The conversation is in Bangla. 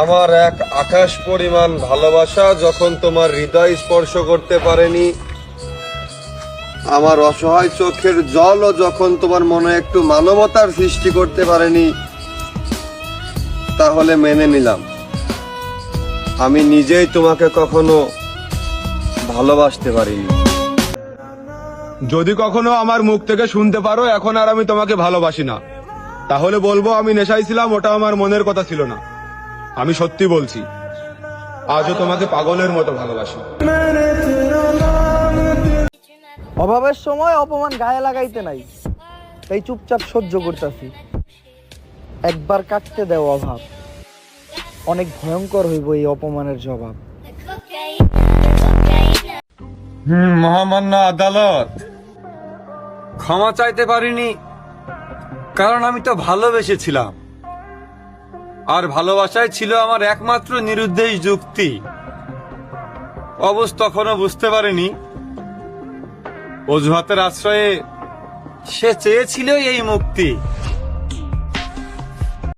আমার এক আকাশ পরিমাণ ভালোবাসা যখন তোমার হৃদয় স্পর্শ করতে পারেনি, আমার অসহায় চোখের জলও যখন তোমার মনে একটু মানবতার সৃষ্টি করতে পারেনি, তাহলে মেনে নিলাম আমি নিজেই তোমাকে কখনো ভালোবাসতে পারিনি। যদি কখনো আমার মুখ থেকে শুনতে পারো এখন আর আমি তোমাকে ভালোবাসি না, তাহলে বলবো আমি নেশায় ছিলাম, ওটা আমার মনের কথা ছিল না। আমি সত্যি বলছি, আজও তোমাকে পাগলের মতো ভালোবাসি। অভাবের সময় অপমান গায়ে লাগাইতে নাই, তাই চুপচাপ সহ্য করতেছি। একবার কাটতে দেও অভাব, অনেক ভয়ঙ্কর হইব এই অপমানের জবাব। মহামান্য আদালত, ক্ষমা চাইতে পারিনি কারণ আমি তো ভালোবেসেছিলাম, আর ভালোবাসায় ছিল আমার একমাত্র নিরুদ্দেশ যুক্তি। অবশ্য তখনও বুঝতে পারিনি অজুহাতের আশ্রয়ে সে চেয়েছিল এই মুক্তি।